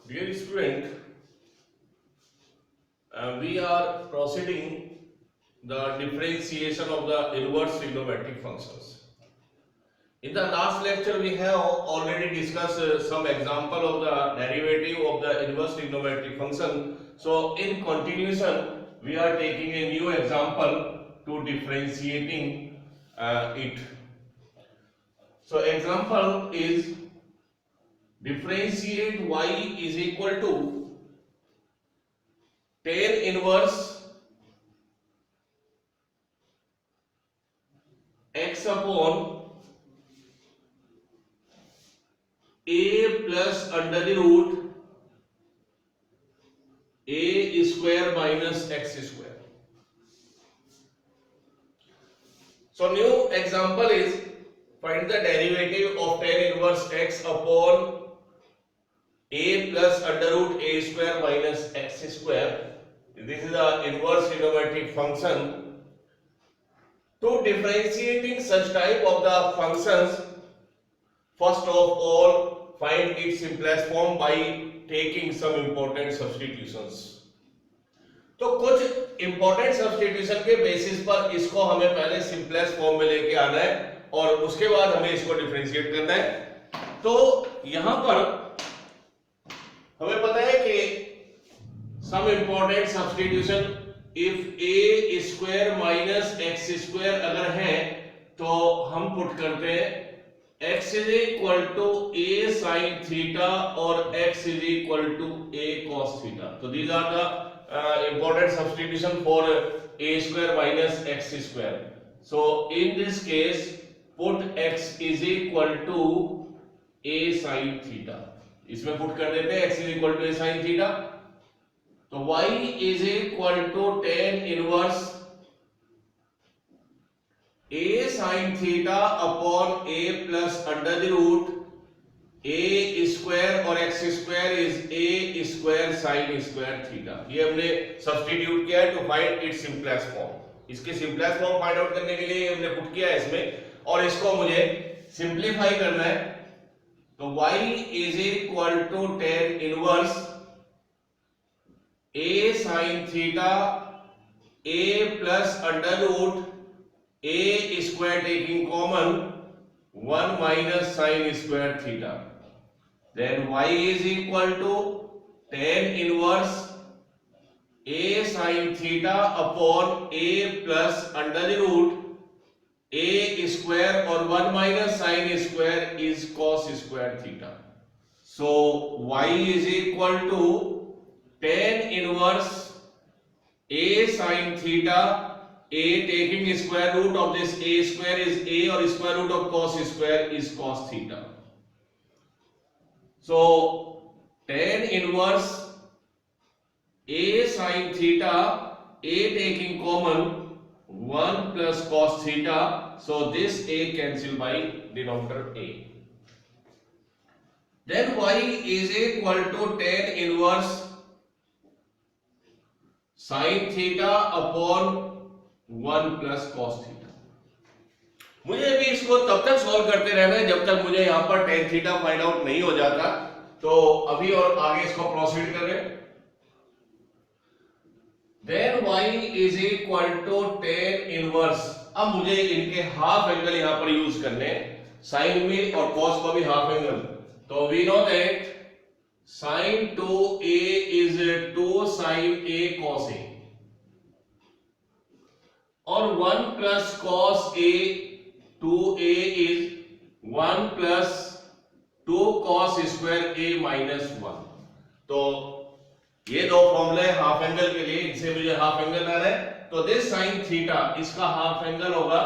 Dear student, we are proceeding the differentiation of the inverse trigonometric functions. In the last lecture, we have already discussed some example of the derivative of the inverse trigonometric function. So, in continuation, we are taking a new example to differentiating it. So, example is differentiate y is equal to tan inverse x upon a plus under the root a square minus x square. So new example is find the derivative of tan inverse x upon a plus under root a square minus x square. This is the inverse trigonometric function. To differentiating such type of the functions, first of all find its simplest form by taking some important substitutions. तो कुछ important substitution के basis पर इसको हमें पहले simplest form में लेके आना है और उसके बाद हमें इसको डिफरेंशिएट करना है। तो यहां पर हमें पता है कि some important substitution if a square minus x square अगर है तो हम पुट करते हैं x is equal to a sin theta और x is equal to a cos theta. तो these are the important substitution for a square minus x square. So in this case put x is equal to a sin theta. इसमें put कर देते हैं x is equal to a sin theta. तो y is equal to tan inverse a sin theta upon a plus under the root a square और x square is a square sin square theta. ये हमने substitute किया है to find its simplest form. इसके simplest form find out करने के लिए हमने पुट किया है इसमें और इसको मुझे सिंपलीफाई करना है। तो y is equal to tan inverse a sin theta a plus under root a square taking common 1 minus sin square theta. Then y is equal to tan inverse a sin theta upon a plus under the root a square or 1 minus sin square is cos square theta. So y is equal to tan inverse a sin theta, a taking square root of this a square is a or square root of cos square is cos theta. So tan inverse a sin theta, a taking common 1 plus cos theta, so this a cancel by denominator a. Then y is equal to tan inverse sin theta upon 1 plus cos theta. मुझे भी इसको तब तक solve करते रहना है जब तक मुझे यहां पर tan थीटा फाइंड आउट नहीं हो जाता। तो अभी और आगे इसको प्रोसीड करें। Then y is equal to tan inverse, अब मुझे इनके हाफ एंगल यहां पर यूज करने हैं, साइन में और कॉस को भी हाफ एंगल। तो we know that sin 2a is 2 sin a cos a और 1 plus cos a 2a is 1 plus 2 cos square a minus 1। तो ये दो फॉर्मूले हाफ एंगल के लिए, इनसे मुझे हाफ एंगल लाना है। तो दिस sin थीटा, इसका हाफ एंगल होगा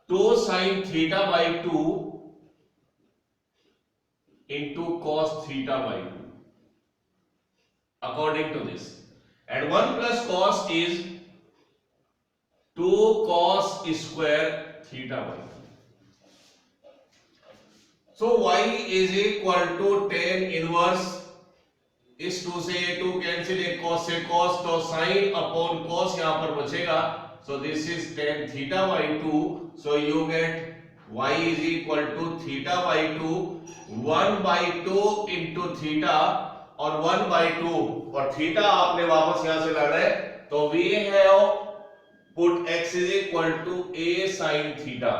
2 sin theta by 2 into cos theta by 2 according to this, and 1 plus cos is 2 cos square theta by 2. So y is equal to tan inverse, इस 2 से ये 2 cancel, एक cos से cos, तो sin upon cos यहां पर बचेगा। So this is tan theta by 2, so you get y is equal to theta by 2, 1 by 2 into theta और 1/2 और थीटा आपने वापस यहां से लाना है, तो we have put x is equal to a sin theta.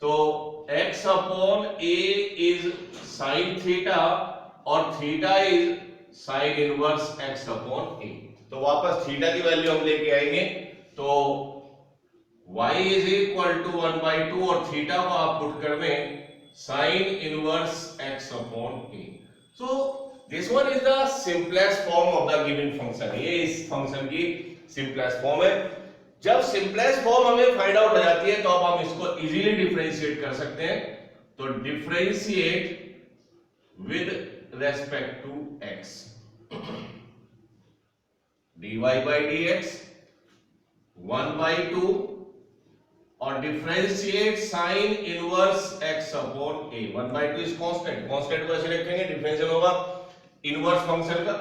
तो x upon a is sin theta और theta is sin inverse x upon a। तो वापस थीटा की वैल्यू हम लेके आएंगे, तो y इज इक्वल टू 1/2 और थीटा को आप पुट कर दें sin inverse x upon a। So this one is the simplest form of the given function. ये इस फंक्शन की सिंपलेस्ट फॉर्म है। जब सिंपलेस्ट फॉर्म हमें फाइंड आउट हो जाती है तो अब हम इसको इजीली डिफरेंशिएट कर सकते हैं। तो differentiate with respect to x, dy by dx 1/2 और differentiate sine inverse x upon a। 1/2 is constant, constant को ऐसे रखेंगे, डिफरेंशियल होगा इनवर्स फंक्शन का।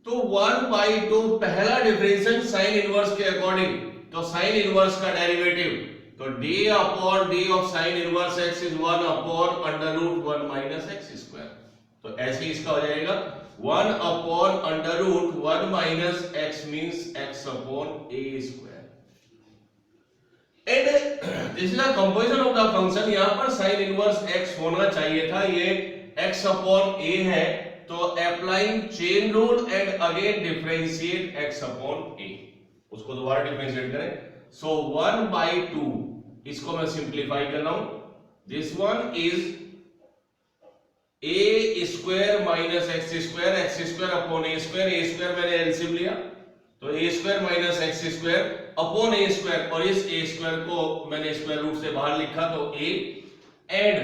तो 1/2 पहला डिफरेंशियल साइन इनवर्स के अकॉर्डिंग, तो साइन इनवर्स का डेरिवेटिव, तो d upon d of sine inverse x is 1 upon under root 1 minus x square. तो ऐसे इसका हो जाएगा 1 upon under root 1 minus x means x upon a square. And this is the composition of the function. यहां पर sign inverse x होना चाहिए था, ये x अपॉन a है, तो applying chain rule and again differentiate x upon a, उसको दोबारा डिफरेंशिएट करें। सो 1/2 इसको मैं सिंपलीफाई कर रहा हूं, this one is a square minus x square upon a square मैंने एलसीएम लिया, तो a square minus x square upon a square, और इस a स्क्वायर को मैंने स्क्वायर रूट से बाहर लिखा तो a, and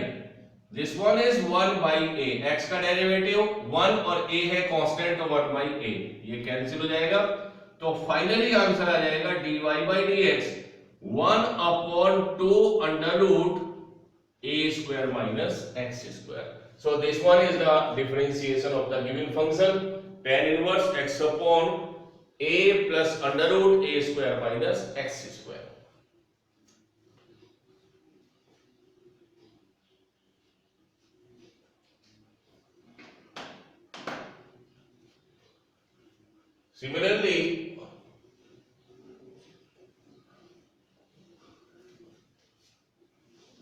this one is 1/a, x का डेरिवेटिव 1 और a है कांस्टेंट, तो 1/a ये कैंसिल हो जाएगा। तो फाइनली आंसर आ जाएगा dy by dx 1 upon 2 under root a square minus x square. So this one is the differentiation of the given function tan inverse x upon a plus under root a square minus x square. Similarly,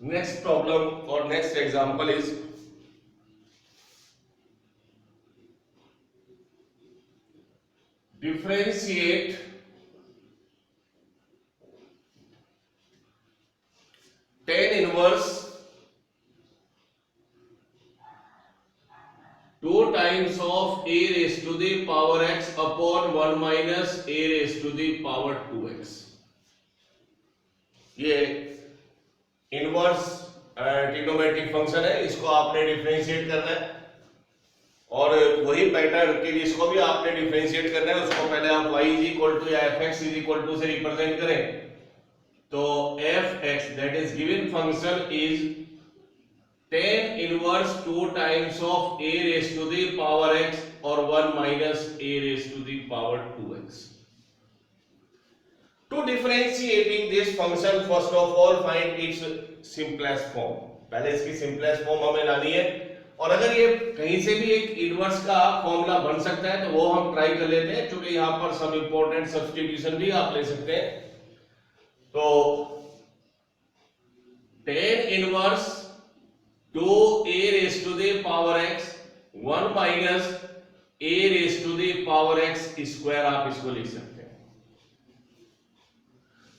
next problem or next example is differentiate tan inverse 2 times of a raised to the power x upon 1 minus a raised to the power 2x। ये inverse trigonometric function है, इसको आपने differentiate करना है, और वही pattern के लिए इसको भी आपने डिफरेंशिएट करना है। उसको पहले आप y इज इक्वल टू या fx इज इक्वल टू से रिप्रेजेंट करें, तो fx that is given function is tan inverse 2 times of a raised to the power x और 1 minus a raised to the power 2x। To differentiating this function, first of all find its simplest form। पहले इसकी simplest form हमें लानी है, और अगर ये कहीं से भी एक इनवर्स का फॉर्मूला बन सकता है तो वो हम ट्राई कर लेते हैं, क्योंकि यहाँ पर सब इंपॉर्टेंट सब्स्टिट्यूशन भी आप ले सकते हैं। तो tan inverse 2a raised to the power x 1 minus a raised to the power x square आप इसको लिख सकते हैं।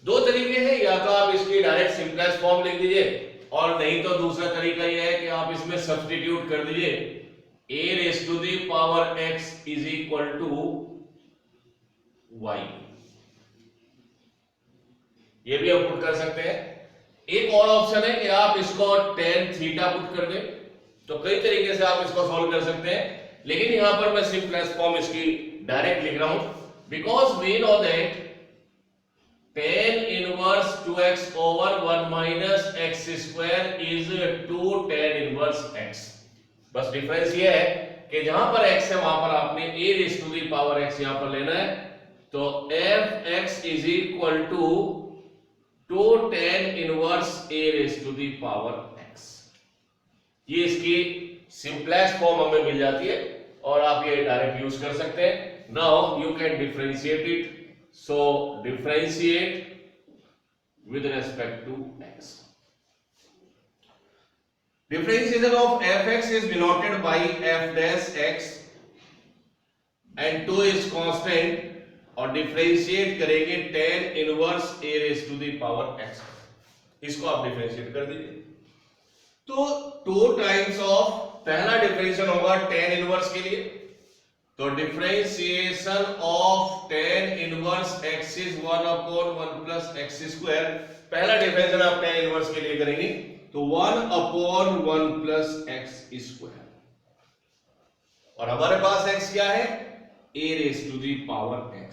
दो तरीके हैं, या तो आप इसकी डायरेक्ट सिंपलेस्ट फॉर्म लिख दीजिए, और नहीं तो दूसरा तरीका यह है कि आप इसमें सब्स्टिट्यूट कर दीजिए a raised to the power x is equal to y। ये भी हम पुट कर सकते हैं। एक और ऑप्शन है कि आप इसको tan थीटा पुट कर दें, तो कई तरीके से आप इसको सॉल्व कर सकते हैं, लेकिन यहां पर मैं सिंपलेस्ट फॉर्म इसकी डायरेक्ट लिख रहा हूं, because we know that tan inverse 2x over 1 minus x square is 2 tan inverse x। बस डिफरेंस ये है कि जहां पर x है वहां पर आपने a raise to the power x यहां पर लेना है, तो fx is equal to 2 tan inverse a raise to the power x। ये इसकी सिंपलेस्ट फॉर्म हमें मिल जाती है। और आप ये डायरेक्ट यूज कर सकते हैं। Now you can differentiate it, so differentiate with respect to x. Differentiation of fx is denoted by f dash x and 2 is constant और डिफरेंशिएट करेंगे tan inverse a raised to the power x। इसको आप differentiate कर दीजिए तो 2 times of पहला differentiation होगा tan inverse के लिए, तो differentiation of tan inverse x is 1/1 plus x square. पहला डिफरेंशिएशन आप tan इनवर्स के लिए करेंगे तो 1/1 प्लस x स्क्वायर, और हमारे पास x क्या है, a raise to the power x।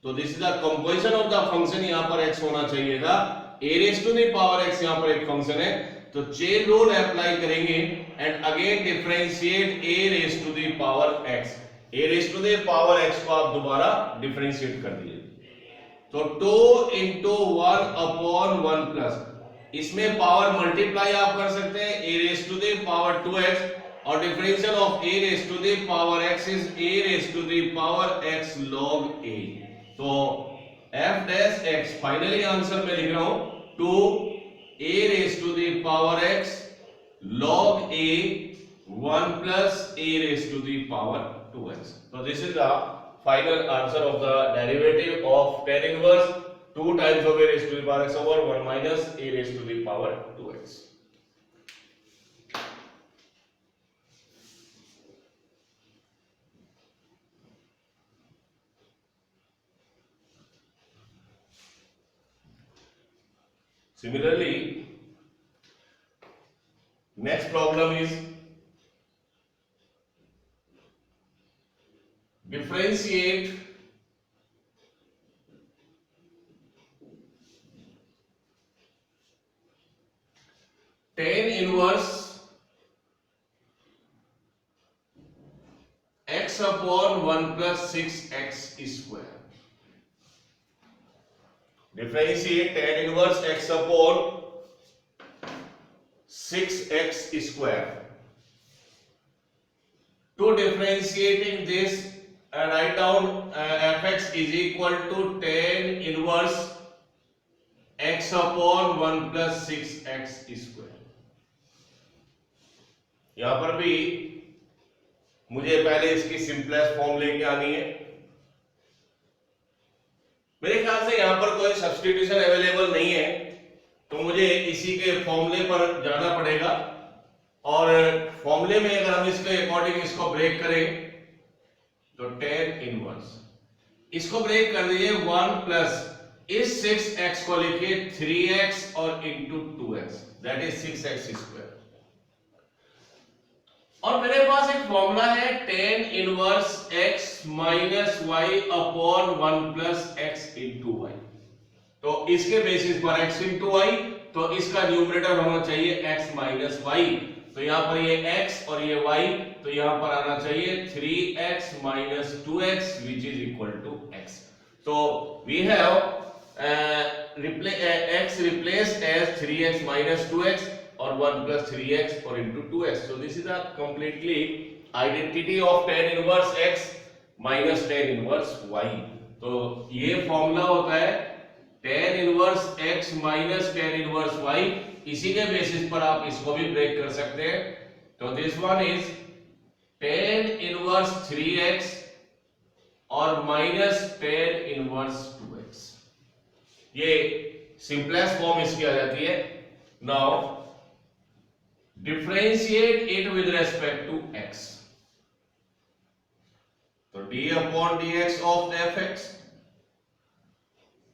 तो this is the composition of the function, यहां पर x होना चाहिए था, a raise to the power x यहां पर एक फंक्शन है, तो चेन रूल अप्लाई करेंगे and again differentiate a raise to the power x। a raise to the power x को आप दोबारा डिफरेंशिएट कर दीजिए तो 2 into 1/1 प्लस, इसमें पावर मल्टीप्लाई आप कर सकते हैं, a raise to the power 2x और differential of a raise to the power x is a raise to the power x log a। तो f dash x finally answer में लिख रहा हूं 2 a raise to the power x log a 1 plus a raised to the power 2x। So this is the final answer of the derivative of tan inverse 2 times of a raised to the power x over 1 minus a raised to the power 2x। Similarly, next problem is differentiate tan inverse x upon 1 plus 6x square। Differentiate tan inverse x upon 6x square। To differentiating this, write down fx is equal to tan inverse x upon 1 plus 6x square। यहां पर भी मुझे पहले इसकी simplest form लेके आनी है। मेरे ख्याल से यहां पर कोई सब्स्टिट्यूशन अवेलेबल नहीं है, तो मुझे इसी के फॉर्मूले पर जाना पड़ेगा, और फॉर्मूले में अगर हम इसके अकॉर्डिंग इसको ब्रेक करें तो tan इनवर्स, इसको ब्रेक कर दीजिए 1 प्लस इस 6x को लिखिए 3x और into 2x that is 6x square. और मेरे पास एक फॉर्मूला है tan inverse x minus y upon 1 plus x into y। तो इसके बेसिस पर x इंटू y, तो इसका न्यूमरेटर होना चाहिए x माइनस y, तो यहां पर ये x और ये y, तो यहां पर आना चाहिए 3x minus 2x which is equal to x। So we have x replaced as 3x minus 2x or 1 plus 3x or into 2x। So this is a completely identity of tan inverse x minus tan inverse y। तो ये formula होता है tan inverse x minus tan inverse y, इसी के basis पर आप इसको भी ब्रेक कर सकते हैं। तो this one is tan inverse 3x और माइनस tan इनवर्स 2x। ये सिंपलेस्ट फॉर्म इसकी आ जाती है। Now differentiate it with respect to x, तो d upon dx of fx,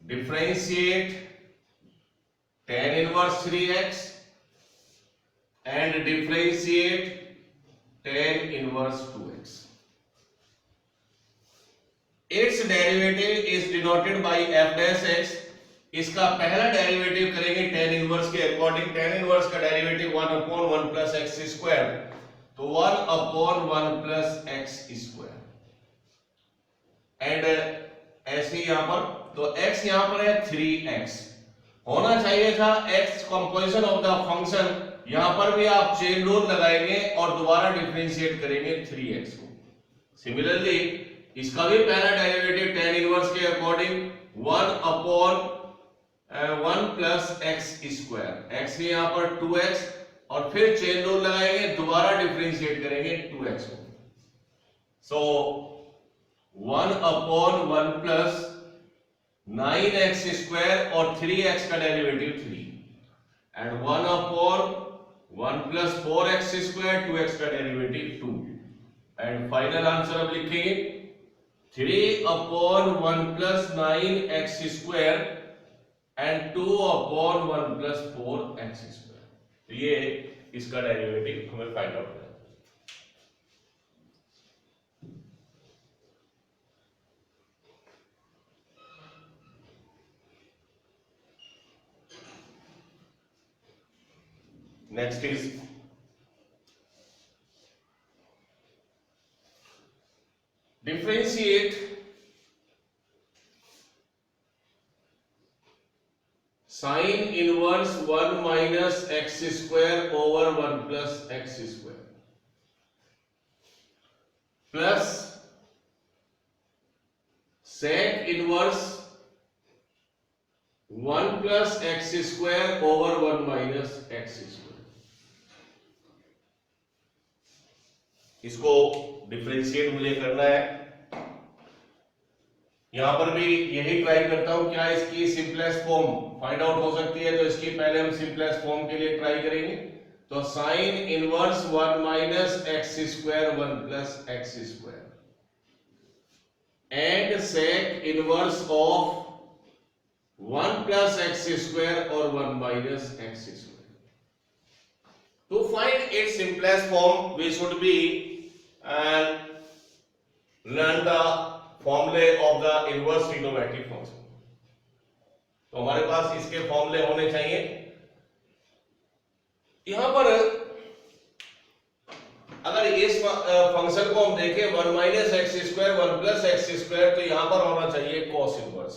differentiate tan inverse 3x and differentiate tan inverse 2x। Its derivative is denoted by f dash x। इसका पहला derivative करेंगे tan inverse के according. tan inverse का derivative 1/1 plus x square, तो 1/1 plus x square, and ऐसे यहां पर, तो x यहां पर है 3x, होना चाहिए था x composition of the function, यहां पर भी आप चेन रूल लगाएंगे और दोबारा डिफरेंशिएट करेंगे 3x को, सिमिलरली इसका भी पहला डेरिवेटिव tan इनवर्स के according 1 plus x square, x है यहाँ पर 2x, और फिर चेन रूल लगाएंगे, दोबारा डिफरेंशिएट करेंगे 2x को। सो 1 प्लस 9x स्क्वायर और 3x का derivative 3, and 1 plus 4x square 2x का डेरिवेटिव 2, एंड फाइनल आंसर अब लिखेंगे 3/1 plus 9x square and 2/1 plus 4x square. तो ये इसका डेरिवेटिव हमें फाइंड आउट करना है। Next is differentiate sin inverse 1 minus x square over 1 plus x square plus sec inverse 1 plus x square over 1 minus x square। इसको differentiate मुझे करना है। यहां पर भी यही ट्राई करता हूं, क्या इसकी सिंपलेस्ट फॉर्म फाइंड आउट हो सकती है, तो इसकी पहले हम सिंपलेस्ट फॉर्म के लिए ट्राई करेंगे। तो sine inverse 1 minus x square 1 plus x square and sec inverse of 1 plus x square और 1 minus x square. To find its simplest form we should be learn the formulae of the inverse trigonometric function। तो हमारे पास इसके फॉर्मूले होने चाहिए। यहां पर अगर इस फंक्शन को हम देखें 1 minus x square 1 plus x square, तो यहां पर होना चाहिए cos inverse,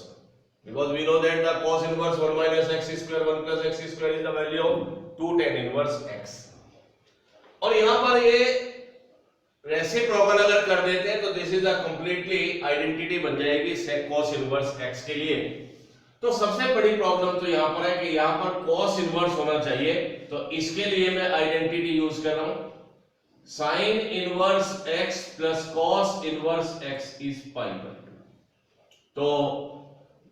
because we know that the cos inverse 1 minus x square 1 plus x square is the value of 2 tan inverse x। और यहां पर ये रेसिप्रोकल अगर कर देते हैं तो this is a completely identity बन जाएगी sec cos इनवर्स x के लिए। तो सबसे बड़ी प्रॉब्लम तो यहां पर है कि यहां पर cos इनवर्स होना चाहिए, तो इसके लिए मैं आइडेंटिटी यूज कर रहा हूं sin inverse x plus cos inverse x is π/2। तो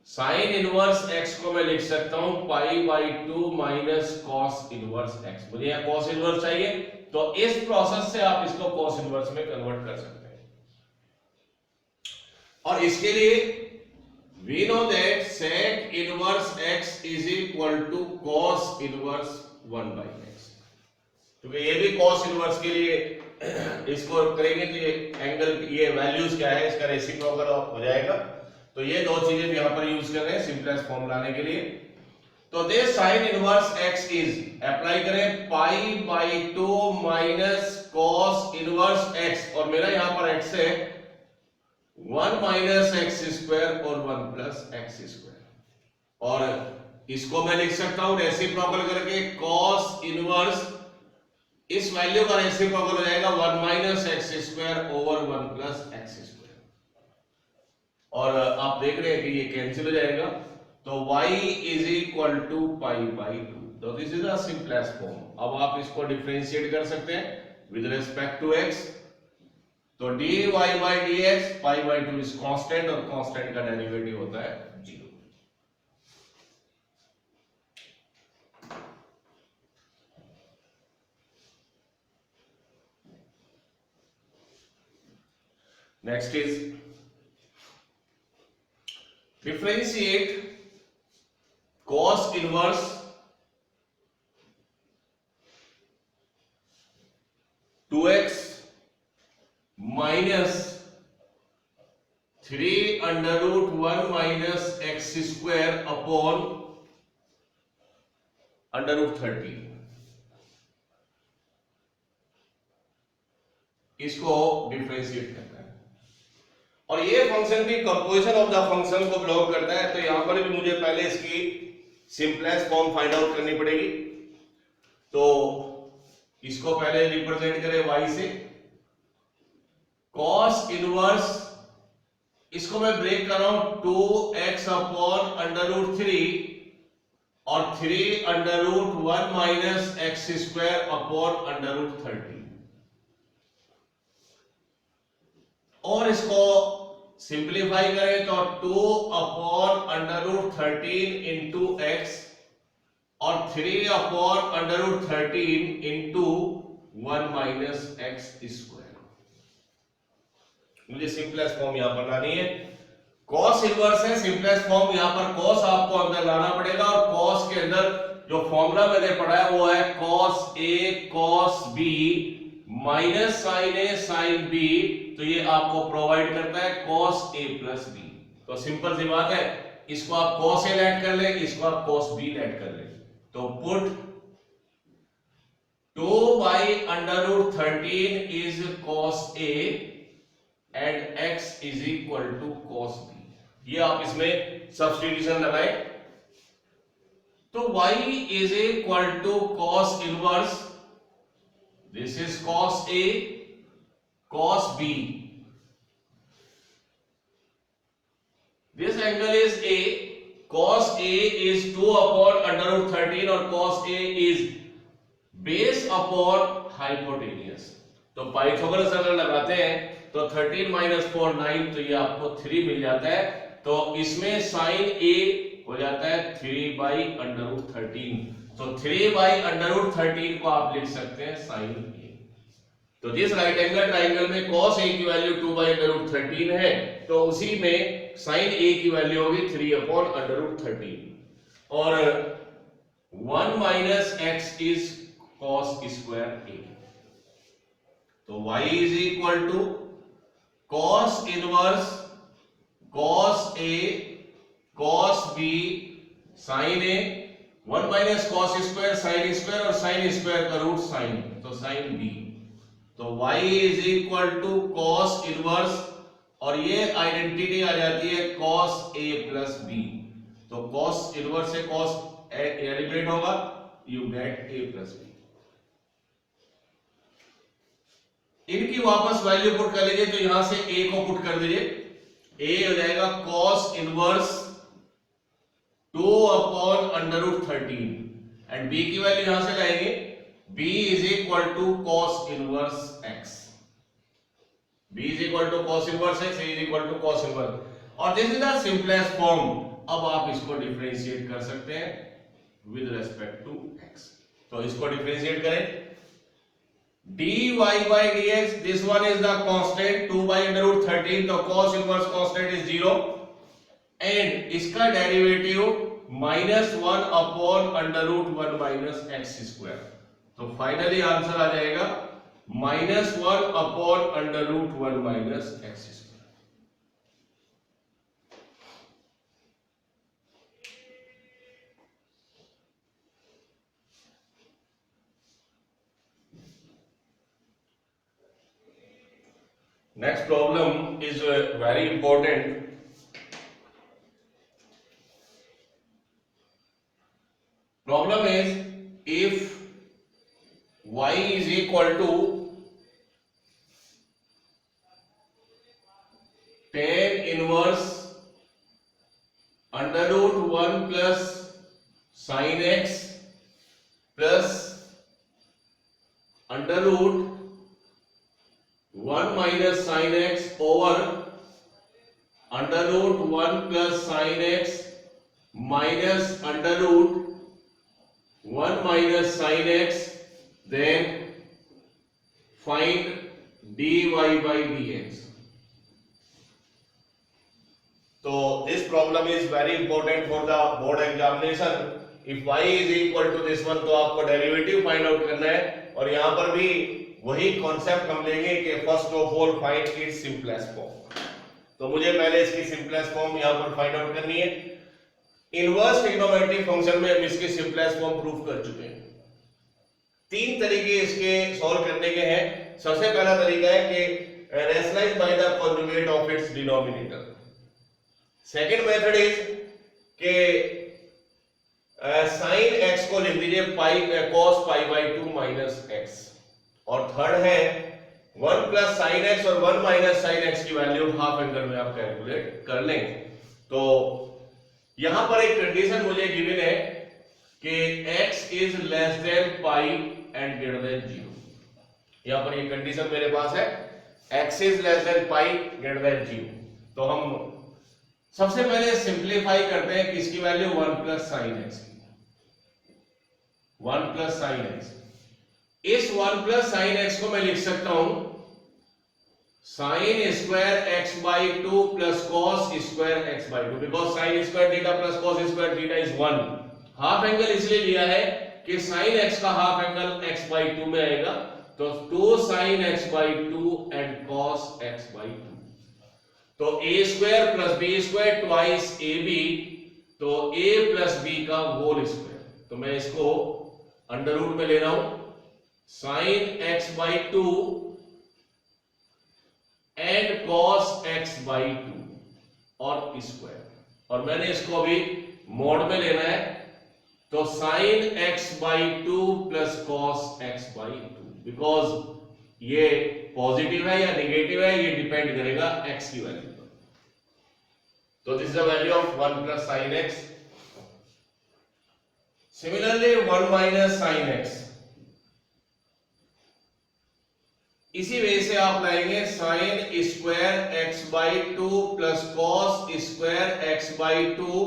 sin इनवर्स x को मैं लिख सकता हूं π/2 माइनस cos इनवर्स x। मुझे यहां cos इनवर्स चाहिए, तो इस प्रोसेस से आप इसको cos इनवर्स में कन्वर्ट कर सकते हैं। और इसके लिए we know that sec inverse x is equal to cos inverse 1/x। क्योंकि ये भी cos इनवर्स के लिए इसको करेंगे तो ये एंगल, ये वैल्यूज क्या है, इसका रेसिप्रोकल हो जाएगा। तो ये दो चीजें भी यहां पर यूज कर रहे हैं सिंपलेस्ट फॉर्म लाने के लिए। तो this sin inverse x is, apply करें π/2 माइनस cos इनवर्स x, और मेरा यहां पर x है 1 माइनस एक्स स्क्वायर और 1 प्लस एक्स स्क्वायर। और इसको मैं लिख सकता हूं रेसिप्रोकल करके cos इनवर्स, इस वैल्यू का रेसिप्रोकल हो जाएगा 1 minus x square over 1 plus x square. और आप देख रहे हैं कि ये कैंसिल हो जाएगा, तो y इज इक्वल टू π/2। तो this is the simplest form. अब आप इसको डिफरेंशिएट कर सकते हैं विद रिस्पेक्ट टू x। तो dy by dx π/2 is constant, और कांस्टेंट का डेरिवेटिव होता है 0। Next is differentiate cos inverse 2x minus 3√1 minus x square upon √30। इसको डिफरेंशिएट करना है। और ये फंक्शन भी कंपोजिशन ऑफ द फंक्शन को बिलोंग करता है, तो यहां पर भी मुझे पहले इसकी सिंपलेस्ट फॉर्म फाइंड आउट करनी पड़ेगी। तो इसको पहले रिप्रेजेंट करें y से, कॉस इनवर्स, इसको मैं ब्रेक कर रहा हूं 2x अपॉन अंडर रूट 3 और 3 under root 1 minus x square upon under root 30, और इसको सिंप्लीफाई करें तो 2 upon under root 13 into x और 3 upon under root 13 into 1 minus x square. मुझे सिंपलेस्ट फॉर्म यहां पर लानी है। कॉस इनवर्स है, सिंपलेस्ट फॉर्म यहां पर कॉस आपको अंदर लाना पड़ेगा, और कॉस के अंदर जो फॉर्मूला मैंने पढ़ा है वो है cos A cos B minus sign A sine B, तो ये आपको प्रोवाइड करता है कॉस ए प्लस बी। तो सिंपल सी बात है, इसको आप कॉस ए लेट कर ले, इसको आप कॉस बी लेट कर ले। तो put 2 by under root 13 is cos a and x is equal to cos b. ये आप इसमें सब्स्टिट्यूशन लगाए तो y is equal to cos inverse, this is cos a cos b, this angle is a, cos a is 2 upon under root 13 और cos a is base upon hypotenuse। तो Pythagoras अगर लगाते हैं तो 13 माइनस 4 9, तो ये आपको 3 मिल जाता है। तो इसमें साइन a हो जाता है 3 बाई अंडर रूट 13, तो 3 बाई अंडर रूट 13 को आप लिख सकते हैं साइन a। तो जिस राइट एंगल ट्राइंगल में cos a की वैल्यू 2 बाई अंडर रूट 13 है, तो उसी में साइन a की वैल्यू होगी 3 अपॉन अंडर रूट 13 और 1 minus x is cos square a। तो y is equal to cos inverse cos a cos b sin a, 1 minus cos square sin square और sin square का root sin, तो sin b। तो y is equal to cos inverse, और ये identity आ जाती है cos a प्लस b। तो cos इनवर्स से cos एलिमिनेट होगा, you get a plus b। इनकी वापस वैल्यू पुट कर लीजिए, तो यहां से a को पुट कर दीजिए, a हो जाएगा cos inverse 2 upon under root 13 and b की वैल्यू यहां से लाएंगे, b is equal to cos inverse x, b is equal to cos inverse x, a is equal to cos inverse, और this is the simplest form. अब आप इसको differentiate कर सकते हैं विद रेस्पेक्ट टू x। तो इसको डिफरेंशिएट करें, dy by dx, this one is the constant 2 by under root 13, तो cos inverse constant is 0 and इसका derivative -1 upon under root 1 minus x square. तो फाइनली आंसर आ जाएगा -1 upon under root 1 minus x square. Next problem is very important. Problem is if y is equal to tan inverse under root 1 plus sin x plus under root 1 minus sin x over under root 1 plus sin x minus under root 1 minus sin x, then find dy by dx. So this problem is very important for the board examination. If y is equal to this one, तो आपको derivative find out करना है, और यहां पर भी वही concept हम लेंगे कि first of all find its simplest form. तो मुझे पहले इसकी सिंपलेस्ट फॉर्म यहां पर फाइंड आउट करनी है। इनवर्स ट्रिग्नोमेट्रिक फंक्शन में हम इसकी सिंपलेस्ट फॉर्म प्रूफ कर चुके हैं। 3 तरीके इसके सॉल्व करने के हैं। सबसे पहला तरीका है कि rationalise by the conjugate of its denominator. Second method is कि साइन एक्स को लिख दीजिए pi cos pi by 2 minus x, और थर्ड है 1 प्लस साइन एक्स और 1 माइनस साइन एक्स की वैल्यू हाफ एंगल में आप कैलकुलेट कर लेंगे। तो यहां पर एक कंडीशन मुझे गिवन है कि x is less than pi and greater than 0। यहां पर ये कंडीशन मेरे पास है, x is less than pi greater than 0। तो हम सबसे पहले सिंप्लीफाई करते हैं किसकी वैल्यू, 1 प्लस साइन एक्स की। 1 प्लस साइन एक्स, इस 1 प्लस साइन एक्स को मैं लिख सकता हूं sine square x by 2 plus cos square x by 2, because sine square theta plus cos square theta is 1। Half angle इसलिए लिया है कि साइन एक्स का हाफ एंगल एक्स बाई 2 में आएगा, तो 2 sine x by 2 and cos x by 2। तो a स्क्वायर plus b square twice a b, तो a प्लस बी का होल स्क्वायर। तो मैं इसको अंडर रूट में ले रहा हूं, sign x by 2 and cos x by 2 और स्क्वायर, और मैंने इसको अभी मोड में लेना है, तो sign x by 2 plus cos x by 2, because ये पॉजिटिव है या निगेटिव है ये डिपेंड करेगा एक्स की वैल्यू पर। तो this is the value of 1 plus sine x. Similarly 1 minus sine x, इसी वजह से आप लाएंगे sign square x by 2 plus cos square x by 2,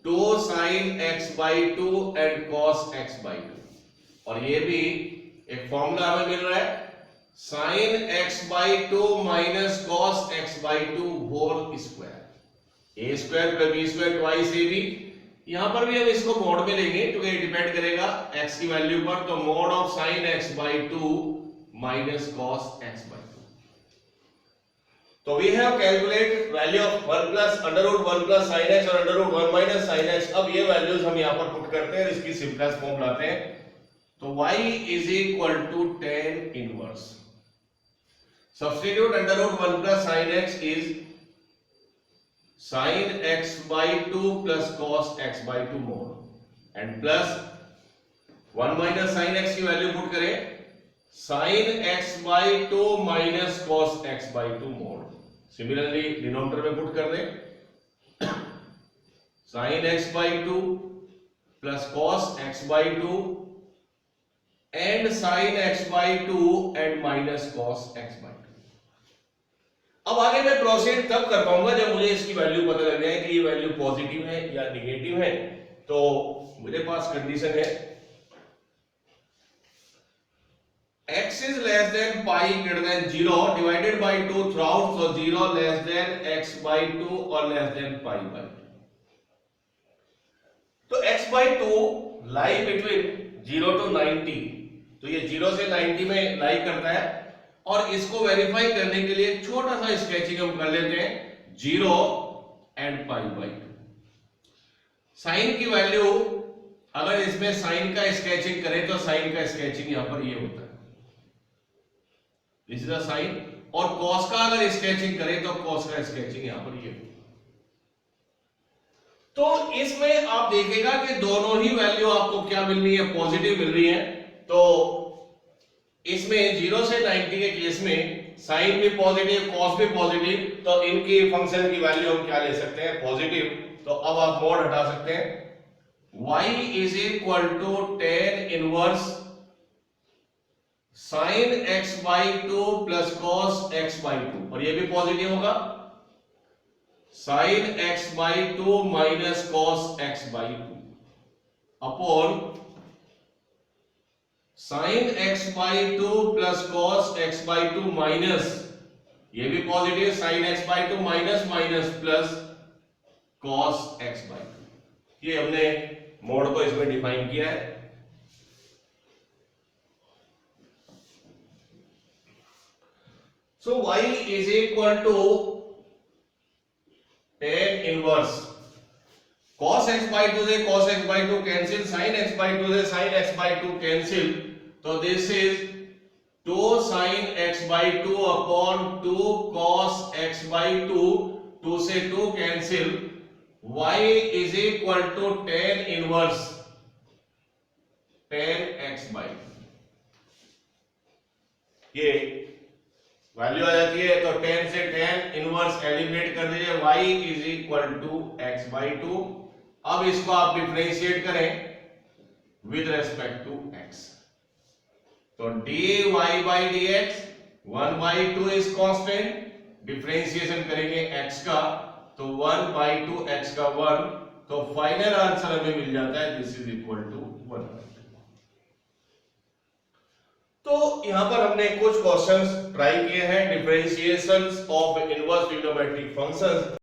2 sine x by 2 and cos x by 2। और ये भी एक फॉर्मूला हमें मिल रहा है, sine x by 2 minus cos x by 2 whole square, a square plus b square twice a b. यहां पर भी हम इसको मोड में लेंगे क्योंकि डिपेंड करेगा एक्स की वैल्यू पर, तो mod of sine x by 2 minus cos x by 2। तो we have calculate value of 1 plus under root 1 plus sine x और under root 1 minus sine x. अब ये वैल्यूज हम यहां पर पुट करते हैं, इसकी सिंपलेस्ट फॉर्म लाते हैं। तो y is equal to tan inverse, substitute under root 1 plus sine x is sine x by 2 plus cos x by 2 mod, and plus 1 minus sine x की वैल्यू पुट करें, sine x by 2 minus cos x by 2 mod. Similarly denominator में put कर दें, sine x by 2 plus cos x by 2 and sine x by 2 and minus cos x by 2। अब आगे मैं proceed तब कर पाऊंगा जब मुझे इसकी वैल्यू पता लग जाए कि ये वैल्यू पॉजिटिव है या निगेटिव है। तो मेरे पास कंडीशन है x is less than pi greater than 0 divided by 2 throughout, so 0 less than x by 2 or less than pi by 2। तो x by 2 lie between 0 to 90, तो ये 0 से 90 में लाई करता है, और इसको वेरीफाई करने के लिए छोटा सा स्केचिंग हम कर लेते हैं, 0 एंड pi by 2। साइन की वैल्यू अगर इसमें साइन का स्केचिंग करें तो साइन का स्केचिंग यहां पर ये होता है, दिस इज द साइन, और कॉस का अगर स्केचिंग करें तो कॉस का स्केचिंग यहां पर ये। तो इसमें आप देखिएगा कि दोनों ही वैल्यू आपको क्या मिल रही है, पॉजिटिव मिल रही है। तो इसमें 0 से 90 के केस में साइन भी पॉजिटिव कॉस भी पॉजिटिव, तो इनकी फंक्शन की वैल्यू हम क्या ले सकते हैं, पॉजिटिव। तो अब आप मोड हटा सकते हैं, y is equal to tan inverse sine x by 2 plus cos x by 2, और ये भी पॉजिटिव होगा, sine x by 2 minus cos x by 2 upon sine x by 2 plus cos x by 2 minus, ये भी positive, sine x by 2 minus minus plus cos x by 2। ये हमने mode को इसमें डिफाइन किया है। So y is equal to tan inverse cos x by 2 से cos x by 2 cancel, sin x by 2 से sin x by 2 कैंसिल, तो this is 2 sin x by 2 upon 2 cos x by 2, 2 से 2 cancel, y is equal to tan inverse tan x by 2। ये value आ जाती है, तो tan से tan inverse eliminate कर दीजिए, y is equal to x by 2। अब इसको आप डिफरेंशिएट करें विद रेस्पेक्ट टू x, तो dy by dx 1 by 2 is constant, differentiation करेंगे x का तो 1 बाई 2 x का 1, तो फाइनल आंसर हमें मिल जाता है दिस इज इक्वल टू 1। तो यहां पर हमने कुछ क्वेश्चंस ट्राई किए हैं differentiations of inverse trigonometric functions.